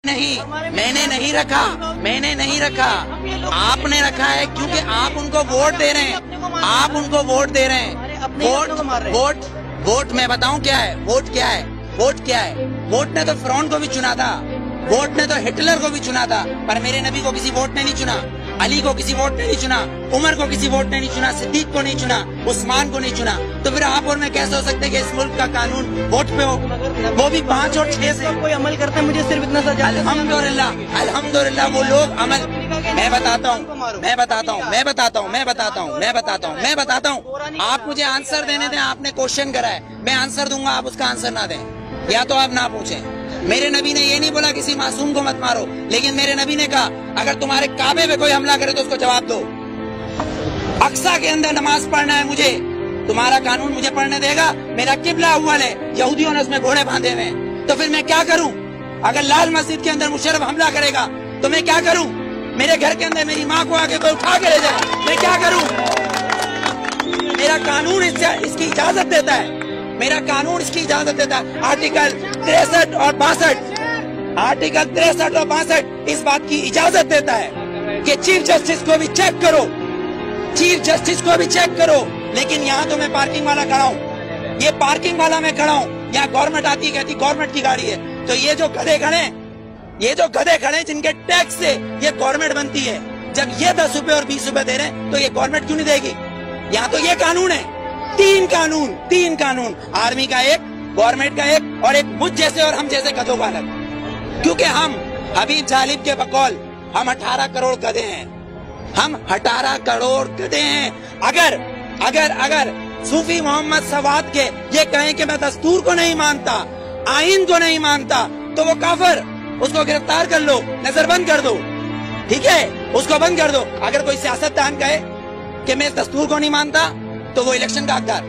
नहीं, मैंने नहीं रखा, आपने रखा है, क्योंकि आप उनको वोट दे रहे हैं, आप उनको वोट दे रहे हैं। वोट मैं बताऊं क्या है, वोट क्या है, वोट ने तो फिरौन को भी चुना था, वोट ने तो हिटलर को भी चुना था, पर मेरे नबी को किसी वोट ने नहीं चुना, अली को किसी वोट ने नहीं चुना, उमर को किसी वोट ने नहीं चुना, सिद्दीक को नहीं चुना, उस्मान को नहीं चुना। तो फिर आप और मैं कैसे हो सकते हैं कि इस मुल्क का कानून वोट पे हो, वो भी 5 और 6 से कोई अमल करते हैं। मुझे सिर्फ इतना सा अल्हम्दुलिल्लाह वो लोग अमल, मैं बताता हूँ। आप मुझे आंसर देने दें, आपने क्वेश्चन करा है, मैं आंसर दूंगा, आप उसका आंसर ना दें, या तो आप ना पूछें। मेरे नबी ने ये नहीं बोला किसी मासूम को मत मारो, लेकिन मेरे नबी ने कहा अगर तुम्हारे काबे पे कोई हमला करे तो उसको जवाब दो। अक्सा के अंदर नमाज पढ़ना है मुझे, तुम्हारा कानून मुझे पढ़ने देगा? मेरा किबला अव्वल है, यहूदियों ने उसमें घोड़े बांधे हुए, तो फिर मैं क्या करूं? अगर लाल मस्जिद के अंदर मुशर्रफ हमला करेगा तो मैं क्या करूं? मेरे घर के अंदर मेरी माँ को आके कोई उठा के ले जाए, मैं क्या करूं? मेरा कानून इसकी इजाजत देता है, मेरा कानून इसकी इजाजत देता है। आर्टिकल 63 और 62 इस बात की इजाजत देता है कि चीफ जस्टिस को भी चेक करो, लेकिन यहाँ तो मैं पार्किंग वाला खड़ा हूँ, ये पार्किंग वाला मैं खड़ा हूँ, यहाँ गवर्नमेंट आती है, कहती गवर्नमेंट की गाड़ी है, तो ये जो गधे खड़े जिनके टैक्स से ये गवर्नमेंट बनती है, जब ये 10 रुपए और 20 रुपए दे रहे हैं तो ये गवर्नमेंट क्यों नहीं देगी? यहाँ तो ये कानून है, तीन कानून, आर्मी का एक, गवर्नमेंट का एक, और एक मुझ जैसे और हम जैसे गधों का अलग। क्योंकि हम हबीब जालिब के बकौल हम 18 करोड़ गधे हैं, हम 18 करोड़ गधे हैं। अगर सूफी मोहम्मद सवाद के ये कहें कि मैं दस्तूर को नहीं मानता, आइन को नहीं मानता, तो वो काफिर, उसको गिरफ्तार कर लो, नजरबंद कर दो, ठीक है, उसको बंद कर दो। अगर कोई सियासतदान कहे कि मैं दस्तूर को नहीं मानता तो वो इलेक्शन का हकदार।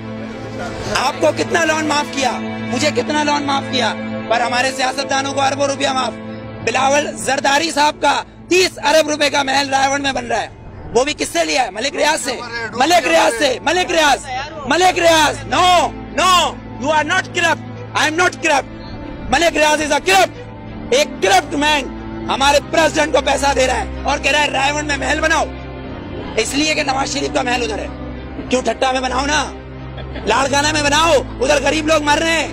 आपको कितना लोन माफ किया, मुझे कितना लोन माफ किया, पर हमारे सियासतदानों को अरबों रुपया माफ। बिलावल जरदारी साहब का 30 अरब रुपए का महल रायगढ़ में बन रहा है, वो भी किससे लिया है? मलिक रियाज से। No, you are not corrupt, I am not corrupt, Malik Riyaz is a corrupt. एक करप्ट मैन हमारे प्रेसिडेंट को पैसा दे रहा है और कह रहा है रायगढ़ में महल बनाओ, इसलिए कि नवाज शरीफ का महल उधर है। क्यों ठट्टा में बनाओ ना, लाड़काना में बनाओ, उधर गरीब लोग मर रहे हैं।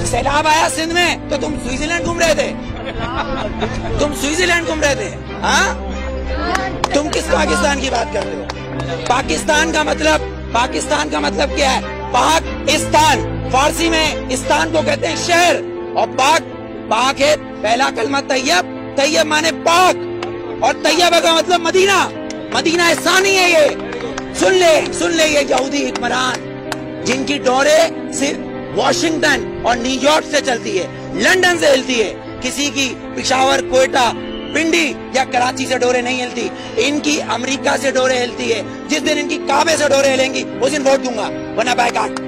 सैलाब आया सिंध में तो तुम स्विट्जरलैंड घूम रहे थे, हाँ? तुम किस पाकिस्तान की बात करते हो? पाकिस्तान का मतलब क्या है? पाकिस्तान, फारसी में इस्तान को कहते हैं शहर, और पाक है पहला कलमा तैयब माने पाक, और तैयबा का मतलब मदीना सानी है। ये सुन ले ये यहूदी हुक्मरान जिनकी डोरे सिर्फ वॉशिंगटन और न्यूयॉर्क से चलती है, लंदन से हिलती है, किसी की पिशावर, कोयटा, पिंडी या कराची से डोरे नहीं हिलती, इनकी अमेरिका से डोरे हिलती है। जिस दिन इनकी काबे से डोरे हिलेंगी उस दिन वोट दूंगा, वरना बायकॉट।